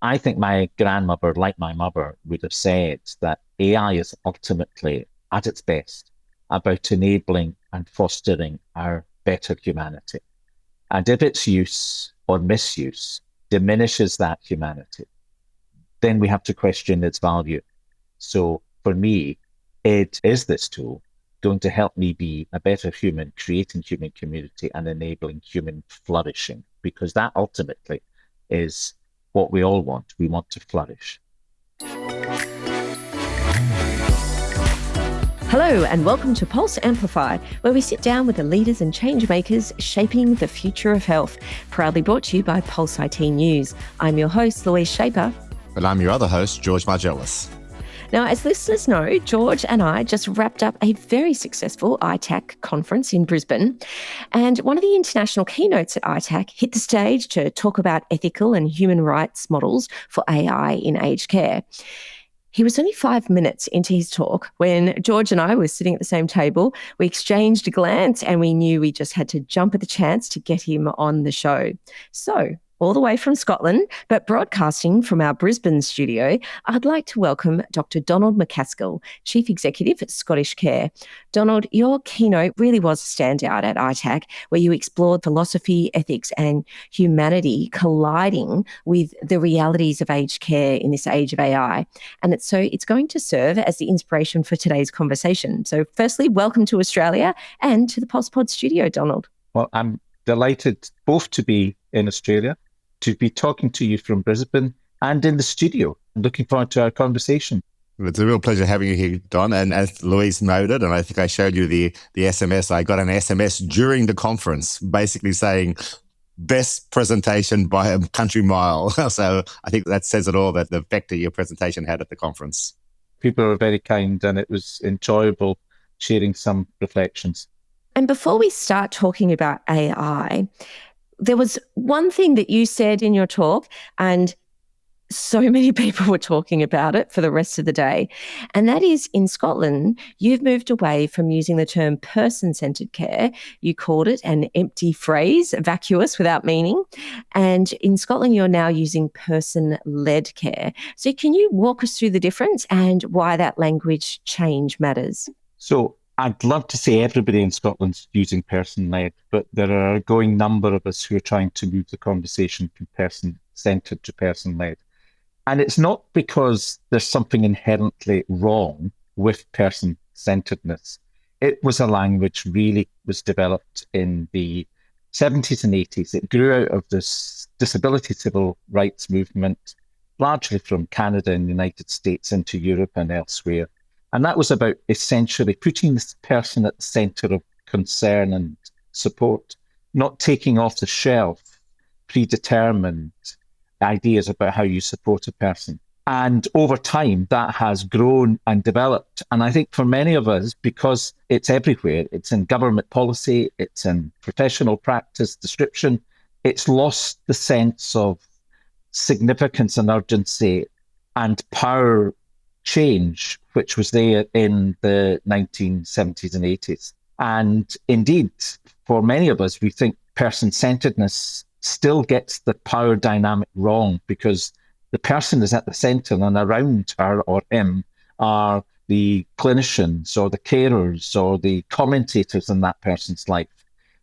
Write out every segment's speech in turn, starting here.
I think my grandmother, like my mother, would have said that AI is ultimately, at its best, about enabling and fostering our better humanity. And if its use or misuse diminishes that humanity, then we have to question its value. So for me, it is this tool going to help me be a better human, creating human community and enabling human flourishing, because that ultimately is what we all want. We want to flourish. Hello and welcome to Pulse Amplify, where we sit down with the leaders and changemakers shaping the future of health. Proudly brought to you by Pulse IT News. I'm your host, Louise Shaper. And I'm your other host, George Margellis. Now, as listeners know, George and I just wrapped up a very successful ITAC conference in Brisbane. And one of the international keynotes at ITAC hit the stage to talk about ethical and human rights models for AI in aged care. He was only 5 minutes into his talk when George and I were sitting at the same table. We exchanged a glance and we knew we just had to jump at the chance to get him on the show. So, all the way from Scotland, but broadcasting from our Brisbane studio, I'd like to welcome Dr. Donald Macaskill, Chief Executive at Scottish Care. Donald, your keynote really was a standout at ITAC, where you explored philosophy, ethics and humanity colliding with the realities of aged care in this age of AI. And it's going to serve as the inspiration for today's conversation. So firstly, welcome to Australia and to the PulsePod studio, Donald. Well, I'm delighted both to be in Australia, to be talking to you from Brisbane and in the studio. I'm looking forward to our conversation. It's a real pleasure having you here, Don. And as Louise noted, and I think I showed you the SMS, I got an SMS during the conference basically saying, best presentation by a country mile. So I think that says it all, that the vector your presentation had at the conference. People were very kind and it was enjoyable sharing some reflections. And before we start talking about AI, there was one thing that you said in your talk, and so many people were talking about it for the rest of the day. And that is, in Scotland, you've moved away from using the term person-centred care. You called it an empty phrase, vacuous, without meaning. And in Scotland, you're now using person-led care. So can you walk us through the difference and why that language change matters? So I'd love to say everybody in Scotland's using person-led, but there are a growing number of us who are trying to move the conversation from person-centred to person-led. And it's not because there's something inherently wrong with person-centeredness. It was a language really was developed in the 70s and 80s. It grew out of this disability civil rights movement, largely from Canada and the United States into Europe and elsewhere. And that was about essentially putting this person at the centre of concern and support, not taking off the shelf predetermined ideas about how you support a person. And over time, that has grown and developed. And I think for many of us, because it's everywhere, it's in government policy, it's in professional practice description, it's lost the sense of significance and urgency and power change, which was there in the 1970s and 80s. And indeed, for many of us, we think person-centeredness still gets the power dynamic wrong because the person is at the center and around her or him are the clinicians or the carers or the commentators in that person's life,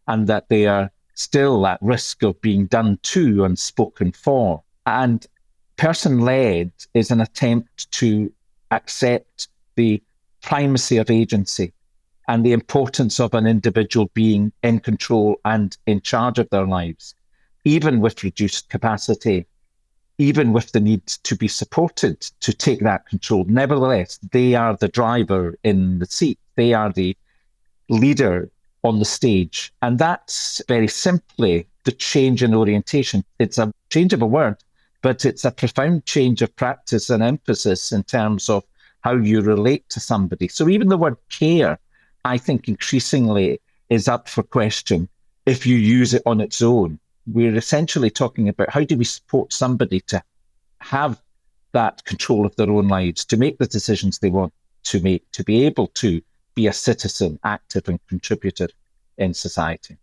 and that they are still at risk of being done to and spoken for. And person-led is an attempt to accept the primacy of agency and the importance of an individual being in control and in charge of their lives, even with reduced capacity, even with the need to be supported to take that control. Nevertheless, they are the driver in the seat. They are the leader on the stage. And that's very simply the change in orientation. It's a change of a word, but it's a profound change of practice and emphasis in terms of how you relate to somebody. So even the word care, I think increasingly is up for question if you use it on its own. We're essentially talking about how do we support somebody to have that control of their own lives, to make the decisions they want to make, to be able to be a citizen, active and contributor in society.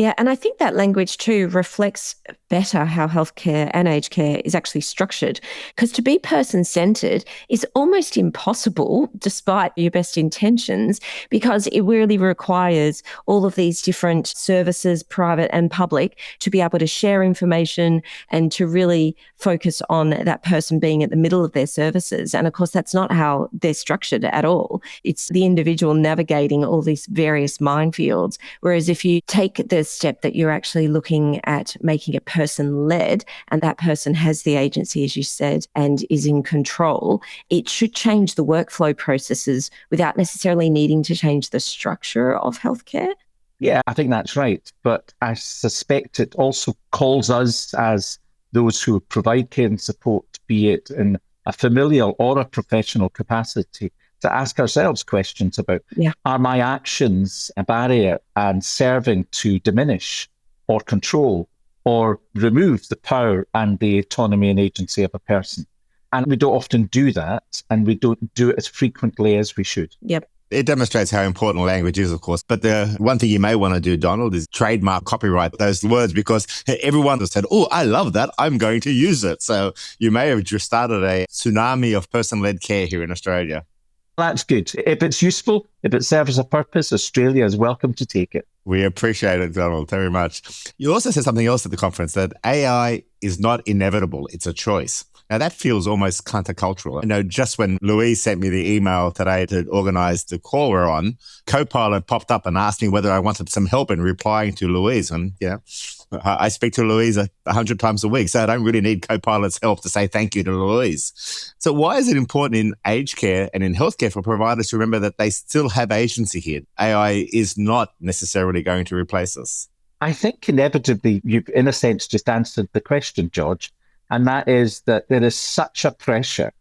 Yeah, and I think that language too reflects better how healthcare and aged care is actually structured. Because to be person-centred is almost impossible, despite your best intentions, because it really requires all of these different services, private and public, to be able to share information and to really focus on that person being at the middle of their services. And of course, that's not how they're structured at all. It's the individual navigating all these various minefields. Whereas if you take the step that you're actually looking at making it person-led and that person has the agency, as you said, and is in control, it should change the workflow processes without necessarily needing to change the structure of healthcare. Yeah, I think that's right. But I suspect it also calls us as those who provide care and support, be it in a familial or a professional capacity, to ask ourselves questions about, are my actions a barrier and serving to diminish or control or remove the power and the autonomy and agency of a person? And we don't often do that, and we don't do it as frequently as we should. Yep. It demonstrates how important language is, of course. But the one thing you may want to do, Donald, is trademark, copyright those words, because everyone has said, oh, I love that, I'm going to use it. So you may have just started a tsunami of person-led care here in Australia. That's good. If it's useful, if it serves a purpose, Australia is welcome to take it. We appreciate it, Donald, very much. You also said something else at the conference, that AI is not inevitable, it's a choice. Now, that feels almost countercultural. I know just when Louise sent me the email today to organise the call we're on, Copilot popped up and asked me whether I wanted some help in replying to Louise. And, I speak to Louise 100 times a week, so I don't really need Copilot's help to say thank you to Louise. So why is it important in aged care and in healthcare for providers to remember that they still have agency here? AI is not necessarily going to replace us. I think inevitably you've, in a sense, just answered the question, George. And that is that there is such a pressure,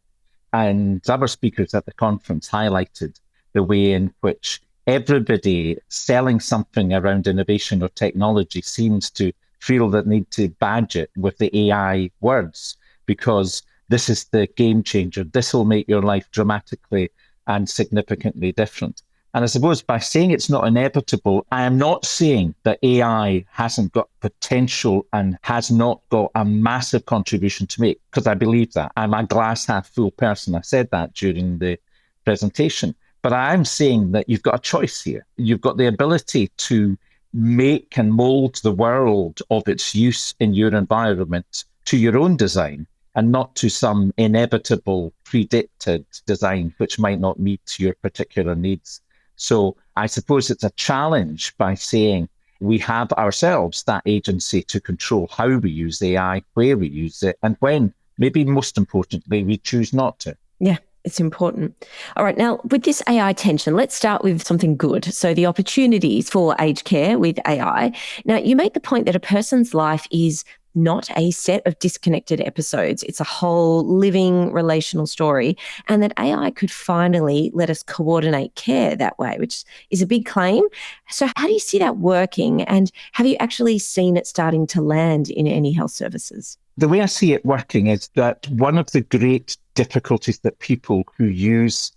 and other speakers at the conference highlighted the way in which everybody selling something around innovation or technology seems to feel that need to badge it with the AI words, because this is the game changer. This will make your life dramatically and significantly different. And I suppose by saying it's not inevitable, I am not saying that AI hasn't got potential and has not got a massive contribution to make, because I believe that. I'm a glass half full person. I said that during the presentation. But I'm saying that you've got a choice here. You've got the ability to make and mold the world of its use in your environment to your own design, and not to some inevitable predicted design which might not meet your particular needs. So I suppose it's a challenge by saying we have ourselves that agency to control how we use AI, where we use it, and when, maybe most importantly, we choose not to. Yeah. It's important. All right. Now, with this AI tension, let's start with something good. So the opportunities for aged care with AI. Now, you make the point that a person's life is not a set of disconnected episodes. It's a whole living relational story, and that AI could finally let us coordinate care that way, which is a big claim. So how do you see that working, and have you actually seen it starting to land in any health services? The way I see it working is that one of the great difficulties that people who use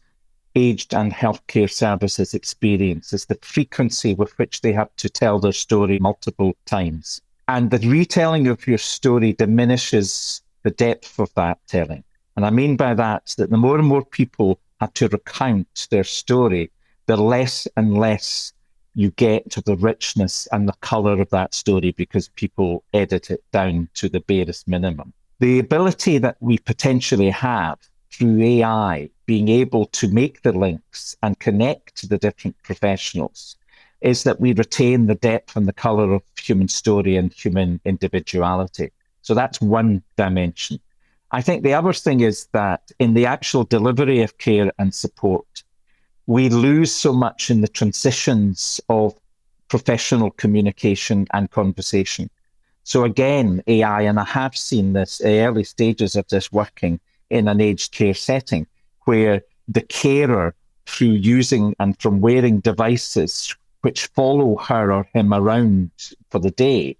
aged and healthcare services experience is the frequency with which they have to tell their story multiple times. And the retelling of your story diminishes the depth of that telling. And I mean by that the more and more people have to recount their story, the less and less you get to the richness and the colour of that story, because people edit it down to the barest minimum. The ability that we potentially have through AI, being able to make the links and connect to the different professionals, is that we retain the depth and the colour of human story and human individuality. So that's one dimension. I think the other thing is that in the actual delivery of care and support, we lose so much in the transitions of professional communication and conversation. So again, AI, and I have seen this early stages of this working in an aged care setting, where the carer, through using and from wearing devices which follow her or him around for the day,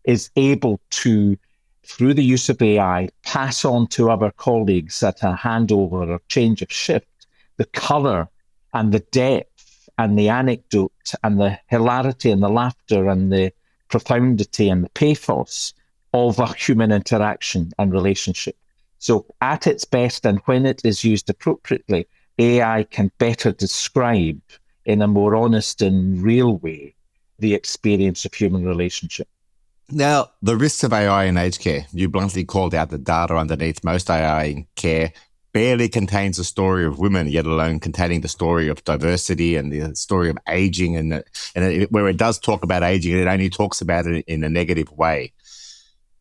is able to, through the use of AI, pass on to other colleagues at a handover or change of shift, the colour and the depth and the anecdote and the hilarity and the laughter and the profundity and the pathos of a human interaction and relationship. So at its best and when it is used appropriately, AI can better describe in a more honest and real way the experience of human relationship. Now, the risks of AI in aged care, you bluntly called out the data underneath most AI in care barely contains the story of women, yet alone containing the story of diversity and the story of aging. And where it does talk about aging, it only talks about it in a negative way.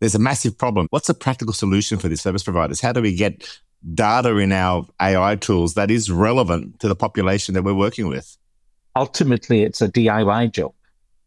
There's a massive problem. What's a practical solution for these service providers? How do we get data in our AI tools that is relevant to the population that we're working with? Ultimately, it's a DIY job.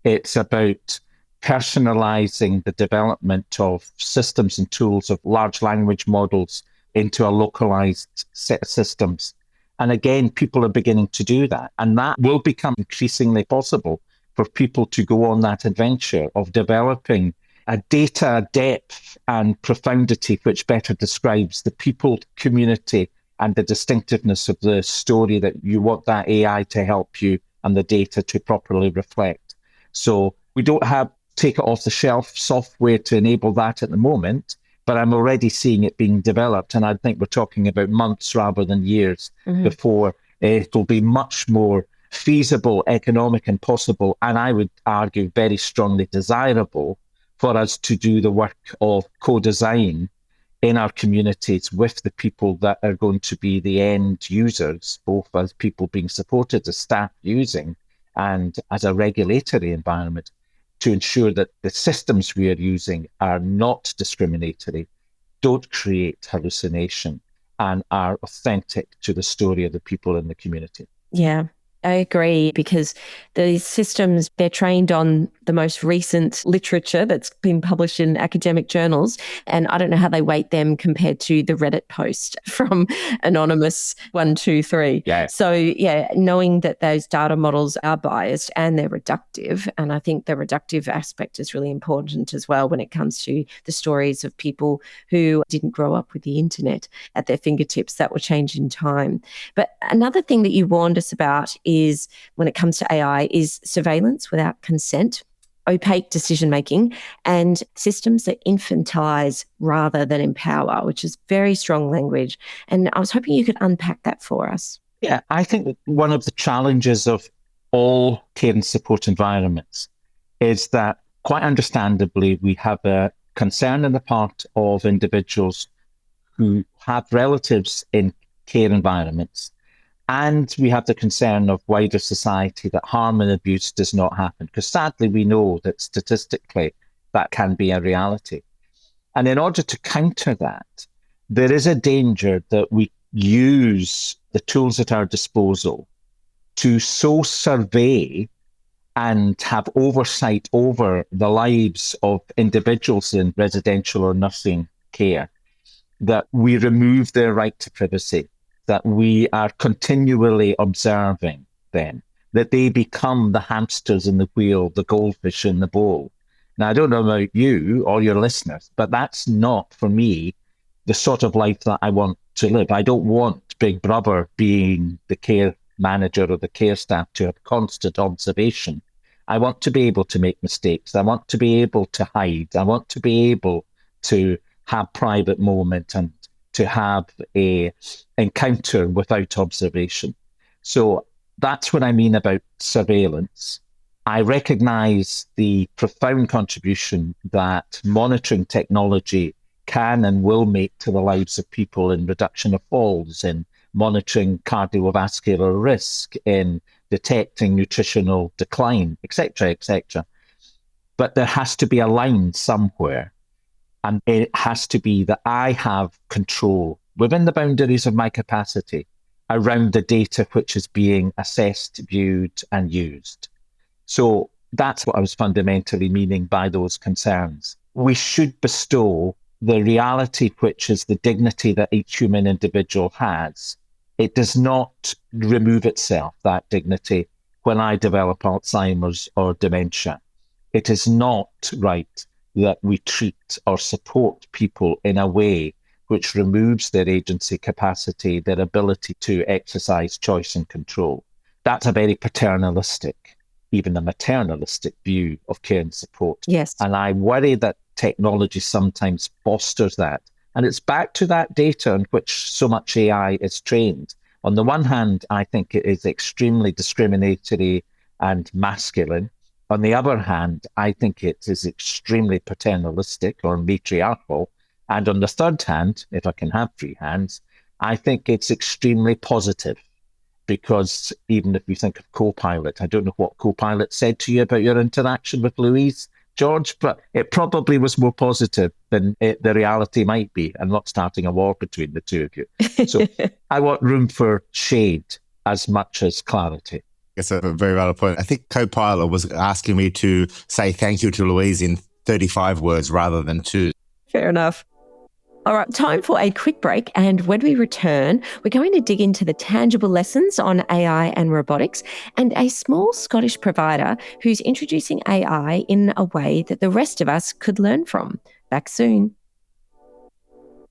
It's about personalizing the development of systems and tools of large language models into a localized set of systems. And again, people are beginning to do that. And that will become increasingly possible for people to go on that adventure of developing a data depth and profundity which better describes the people, community, and the distinctiveness of the story that you want that AI to help you and the data to properly reflect. So we don't have take it off the shelf software to enable that at the moment, but I'm already seeing it being developed. And I think we're talking about months rather than years before it'll be much more feasible, economic and possible. And I would argue very strongly desirable for us to do the work of co-design in our communities with the people that are going to be the end users, both as people being supported, as staff using, and as a regulatory environment, to ensure that the systems we are using are not discriminatory, don't create hallucination, and are authentic to the story of the people in the community. Yeah, I agree, because these systems, they're trained on the most recent literature that's been published in academic journals. And I don't know how they weight them compared to the Reddit post from Anonymous 123. Yeah. So yeah, knowing that those data models are biased and they're reductive. And I think the reductive aspect is really important as well when it comes to the stories of people who didn't grow up with the internet at their fingertips that will change in time. But another thing that you warned us about is when it comes to AI is surveillance without consent, opaque decision-making, and systems that infantilize rather than empower, which is very strong language. And I was hoping you could unpack that for us. Yeah, I think that one of the challenges of all care and support environments is that, quite understandably, we have a concern on the part of individuals who have relatives in care environments. And we have the concern of wider society that harm and abuse does not happen, because sadly we know that statistically that can be a reality. And in order to counter that, there is a danger that we use the tools at our disposal to so survey and have oversight over the lives of individuals in residential or nursing care that we remove their right to privacy, that we are continually observing them, that they become the hamsters in the wheel, the goldfish in the bowl. Now, I don't know about you or your listeners, but that's not, for me, the sort of life that I want to live. I don't want Big Brother being the care manager or the care staff to have constant observation. I want to be able to make mistakes. I want to be able to hide. I want to be able to have private moment and to have a encounter without observation. So that's what I mean about surveillance. I recognize the profound contribution that monitoring technology can and will make to the lives of people in reduction of falls, in monitoring cardiovascular risk, in detecting nutritional decline, etc., etc. But there has to be a line somewhere. And it has to be that I have control within the boundaries of my capacity around the data which is being assessed, viewed, and used. So that's what I was fundamentally meaning by those concerns. We should bestow the reality, which is the dignity that each human individual has. It does not remove itself, that dignity, when I develop Alzheimer's or dementia. It is not right that we treat or support people in a way which removes their agency capacity, their ability to exercise choice and control. That's a very paternalistic even a maternalistic view of care and support. Yes. And I worry that technology sometimes fosters that. And it's back to that data on which so much AI is trained. On the one hand, I think it is extremely discriminatory and masculine. On the other hand, I think it is extremely paternalistic or matriarchal. And on the third hand, if I can have three hands, I think it's extremely positive. Because even if you think of Copilot, I don't know what Copilot said to you about your interaction with Louise, George, but it probably was more positive than the reality might be, and not starting a war between the two of you. So I want room for shade as much as clarity. That's a very valid point. I think Copilot was asking me to say thank you to Louise in 35 words rather than 2. Fair enough. All right, time for a quick break. And when we return, we're going to dig into the tangible lessons on AI and robotics and a small Scottish provider who's introducing AI in a way that the rest of us could learn from. Back soon.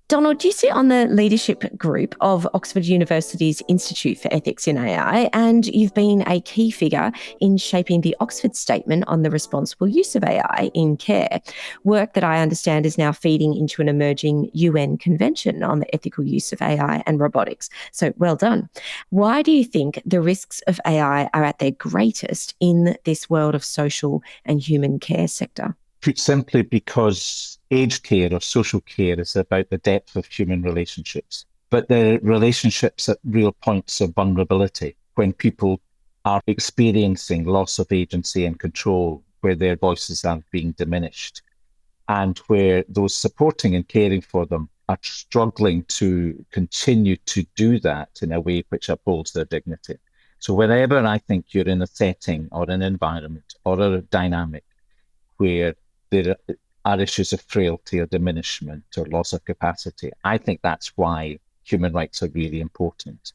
Donald, you sit on the leadership group of Oxford University's Institute for Ethics in AI, and you've been a key figure in shaping the Oxford Statement on the Responsible Use of AI in Care, work that I understand is now feeding into an emerging UN Convention on the ethical use of AI and robotics. So well done. Why do you think the risks of AI are at their greatest in this world of social and human care sector? Put simply, because aged care or social care is about the depth of human relationships, but the relationships at real points of vulnerability, when people are experiencing loss of agency and control, where their voices are being diminished, and where those supporting and caring for them are struggling to continue to do that in a way which upholds their dignity. So wherever I think you're in a setting or an environment or a dynamic where there are issues of frailty or diminishment or loss of capacity, I think that's why human rights are really important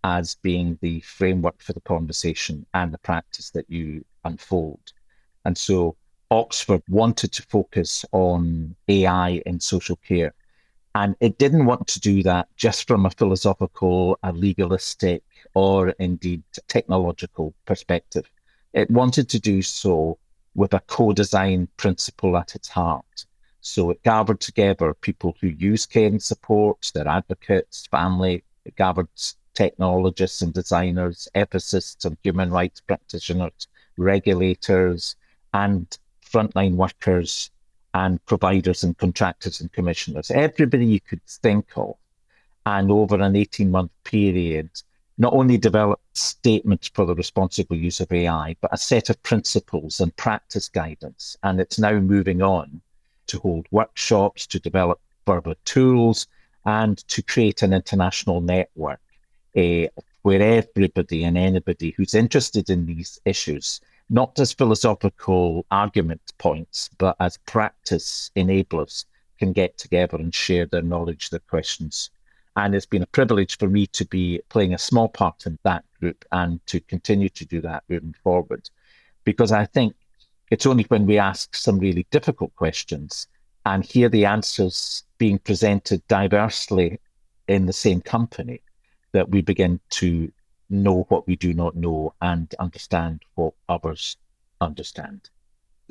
as being the framework for the conversation and the practice that you unfold. And so Oxford wanted to focus on AI in social care. And it didn't want to do that just from a philosophical, a legalistic, or indeed technological perspective. It wanted to do so with a co-design principle at its heart. So it gathered together people who use care and support, their advocates, family. It gathered technologists and designers, ethicists and human rights practitioners, regulators, and frontline workers, and providers and contractors and commissioners. Everybody you could think of. And over an 18-month period, not only developed statements for the responsible use of AI, but a set of principles and practice guidance. And it's now moving on to hold workshops, to develop further tools, and to create an international network where everybody and anybody who's interested in these issues, not as philosophical argument points, but as practice enablers, can get together and share their knowledge, their questions. And it's been a privilege for me to be playing a small part in that group and to continue to do that moving forward. Because I think it's only when we ask some really difficult questions and hear the answers being presented diversely in the same company that we begin to know what we do not know and understand what others understand.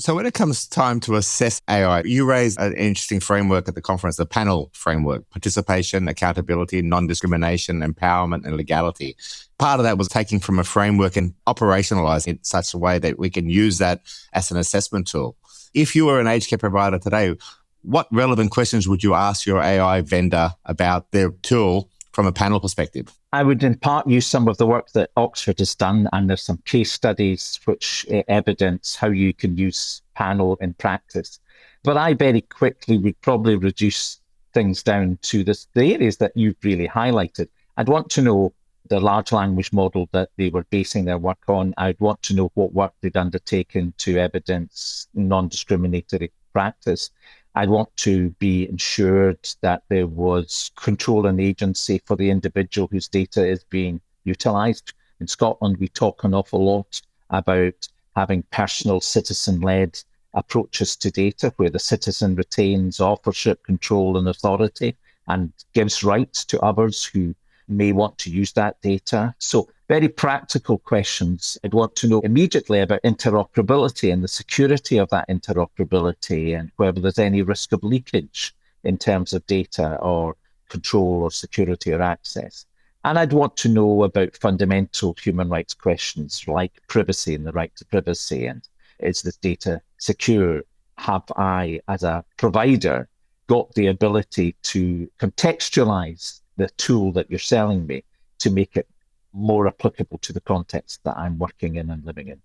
So when it comes time to assess AI, you raised an interesting framework at the conference, the panel framework: participation, accountability, non-discrimination, empowerment, and legality. Part of that was taking from a framework and operationalizing it in such a way that we can use that as an assessment tool. If you were an aged care provider today, what relevant questions would you ask your AI vendor about their tool from a panel perspective? I would in part use some of the work that Oxford has done, and there's some case studies which evidence how you can use panel in practice. But I very quickly would probably reduce things down to the areas that you've really highlighted. I'd want to know the large language model that they were basing their work on. I'd want to know what work they'd undertaken to evidence non-discriminatory practice. I'd want to be ensured that there was control and agency for the individual whose data is being utilised. In Scotland, we talk an awful lot about having personal citizen-led approaches to data, where the citizen retains authorship, control and authority and gives rights to others who may want to use that data. So very practical questions. I'd want to know immediately about interoperability and the security of that interoperability and whether there's any risk of leakage in terms of data or control or security or access. And I'd want to know about fundamental human rights questions like privacy and the right to privacy. And is this data secure? Have I, as a provider, got the ability to contextualize the tool that you're selling me to make it more applicable to the context that I'm working in and living in?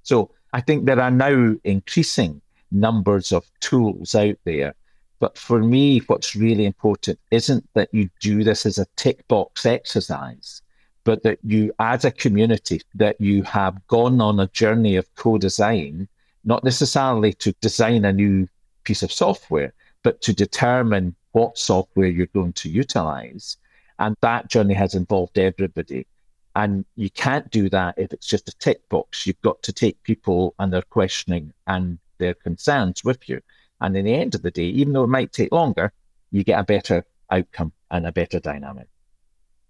So I think there are now increasing numbers of tools out there. But for me, what's really important isn't that you do this as a tick box exercise, but that you, as a community, that you have gone on a journey of co-design, not necessarily to design a new piece of software, but to determine what software you're going to utilize. And that journey has involved everybody. And you can't do that if it's just a tick box. You've got to take people and their questioning and their concerns with you. And in the end of the day, even though it might take longer, you get a better outcome and a better dynamic.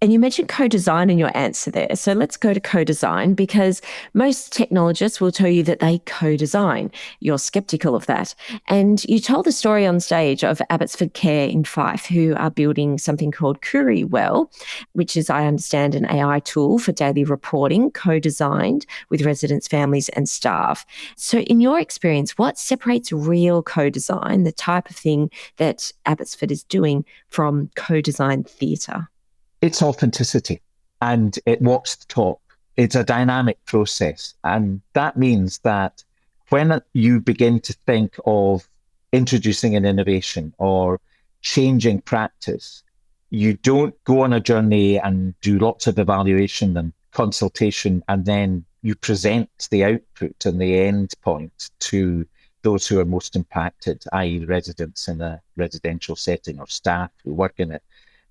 And you mentioned co-design in your answer there. So let's go to co-design, because most technologists will tell you that they co-design. You're skeptical of that. And you told the story on stage of Abbotsford Care in Fife, who are building something called Currywell, which is, I understand, an AI tool for daily reporting, co-designed with residents, families and staff. So in your experience, what separates real co-design, the type of thing that Abbotsford is doing, from co-design theatre? It's authenticity and it walks the talk. It's a dynamic process. And that means that when you begin to think of introducing an innovation or changing practice, you don't go on a journey and do lots of evaluation and consultation, and then you present the output and the end point to those who are most impacted, i.e. residents in a residential setting or staff who work in it.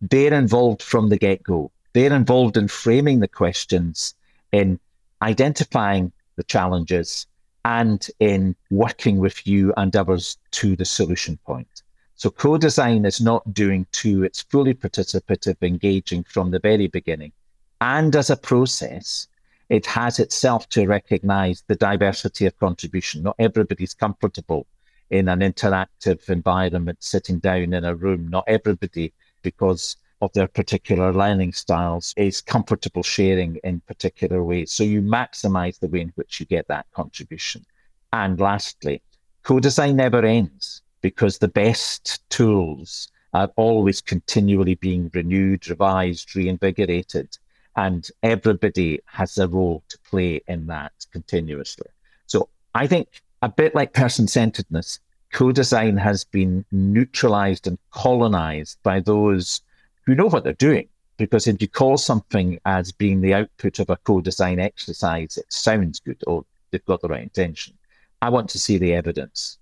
They're involved from the get-go. They're involved in framing the questions, in identifying the challenges, and in working with you and others to the solution point. So co-design is not doing two, it's fully participative, engaging from the very beginning. And as a process, it has itself to recognize the diversity of contribution. Not everybody's comfortable in an interactive environment, sitting down in a room. Not everybody, because of their particular learning styles, is comfortable sharing in particular ways. So you maximize the way in which you get that contribution. And lastly, co-design never ends, because the best tools are always continually being renewed, revised, reinvigorated, and everybody has a role to play in that continuously. So I think a bit like person-centeredness, co-design has been neutralized and colonized by those who know what they're doing. Because if you call something as being the output of a co-design exercise, it sounds good, or they've got the right intention. I want to see the evidence.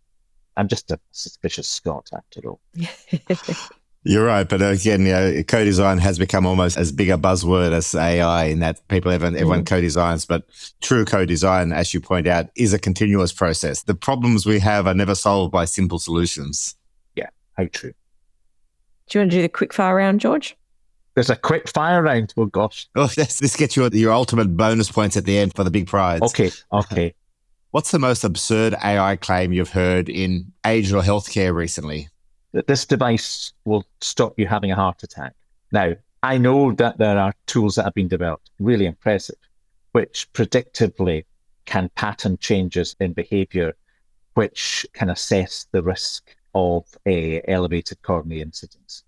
I'm just a suspicious Scot, after all. You're right, but again, co-design has become almost as big a buzzword as AI, in that everyone co-designs. But true co-design, as you point out, is a continuous process. The problems we have are never solved by simple solutions. Yeah, how true. Do you want to do the quick fire round, George? There's a quick fire round. Oh gosh. Oh, this gets you your ultimate bonus points at the end for the big prize. Okay. What's the most absurd AI claim you've heard in aged or healthcare recently? That this device will stop you having a heart attack. Now, I know that there are tools that have been developed, really impressive, which predictably can pattern changes in behavior, which can assess the risk of elevated coronary incidence.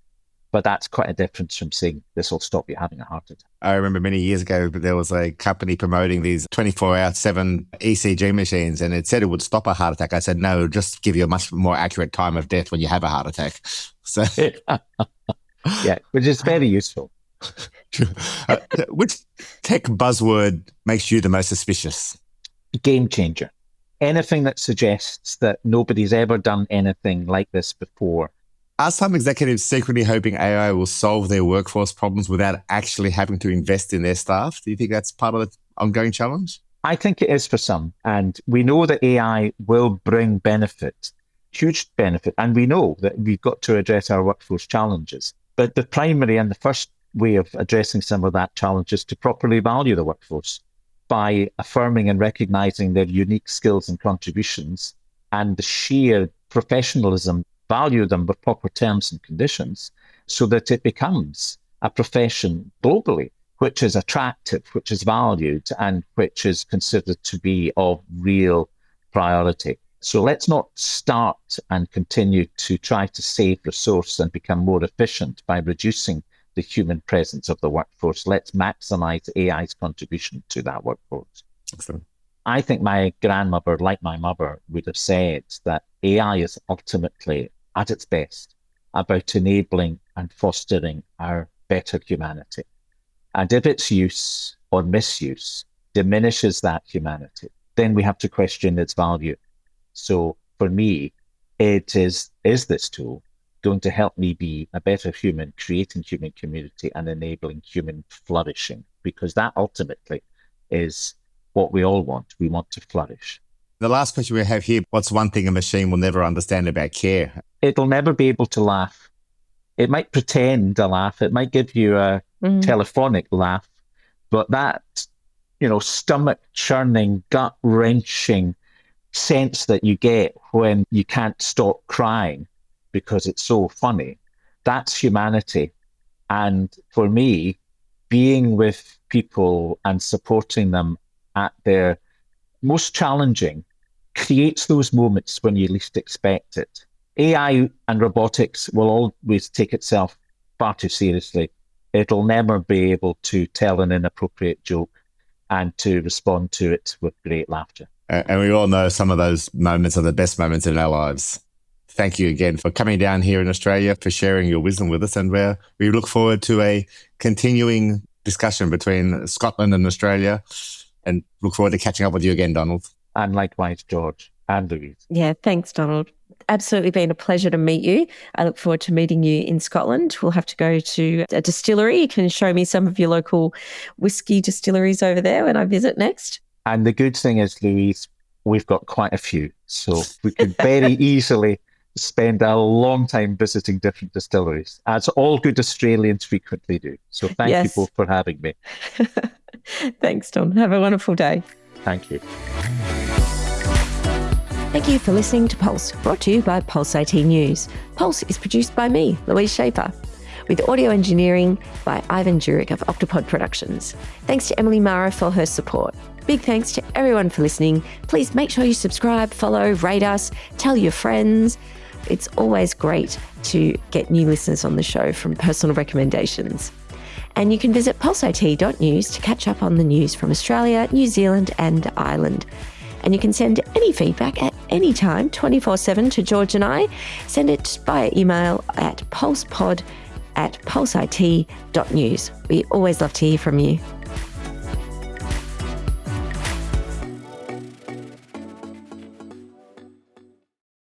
But that's quite a difference from saying this will stop you having a heart attack. I remember many years ago, there was a company promoting these 24/7 ECG machines, and it said it would stop a heart attack. I said, no, just give you a much more accurate time of death when you have a heart attack. So, yeah, which is very useful. Which tech buzzword makes you the most suspicious? Game changer. Anything that suggests that nobody's ever done anything like this before. Are some executives secretly hoping AI will solve their workforce problems without actually having to invest in their staff? Do you think that's part of the ongoing challenge? I think it is for some. And we know that AI will bring benefit, huge benefit. And we know that we've got to address our workforce challenges. But the primary and the first way of addressing some of that challenge is to properly value the workforce by affirming and recognizing their unique skills and contributions and the sheer professionalism, value them with proper terms and conditions so that it becomes a profession globally, which is attractive, which is valued, and which is considered to be of real priority. So let's not start and continue to try to save resource and become more efficient by reducing the human presence of the workforce. Let's maximize AI's contribution to that workforce. Excellent. I think my grandmother, like my mother, would have said that AI is ultimately, at its best, about enabling and fostering our better humanity. And if its use or misuse diminishes that humanity, then we have to question its value. So for me, is this tool going to help me be a better human, creating human community and enabling human flourishing? Because that ultimately is what we all want. We want to flourish. The last question we have here, what's one thing a machine will never understand about care? It'll never be able to laugh. It might pretend to laugh. It might give you a telephonic laugh, but that, stomach churning, gut wrenching sense that you get when you can't stop crying because it's so funny, that's humanity. And for me, being with people and supporting them at their most challenging creates those moments when you least expect it. AI and robotics will always take itself far too seriously. It'll never be able to tell an inappropriate joke and to respond to it with great laughter. And we all know some of those moments are the best moments in our lives. Thank you again for coming down here in Australia, for sharing your wisdom with us. And we look forward to a continuing discussion between Scotland and Australia, and look forward to catching up with you again, Donald. And likewise, George and Louise. Yeah, thanks, Donald. Absolutely been a pleasure to meet you. I look forward to meeting you in Scotland. We'll have to go to a distillery. You can show me some of your local whiskey distilleries over there when I visit next. And the good thing is, Louise, we've got quite a few. So we could very easily spend a long time visiting different distilleries, as all good Australians frequently do. So thank you both for having me. Thanks, Don. Have a wonderful day. Thank you. Thank you for listening to Pulse, brought to you by Pulse IT News. Pulse is produced by me, Louise Schaefer, with audio engineering by Ivan Jurek of Octopod Productions. Thanks to Emily Mara for her support. Big thanks to everyone for listening. Please make sure you subscribe, follow, rate us, tell your friends. It's always great to get new listeners on the show from personal recommendations. And you can visit pulseit.news to catch up on the news from Australia, New Zealand and Ireland. And you can send any feedback at any time, 24/7 to George and I. Send it via email at pulsepod@pulseit.news. We always love to hear from you.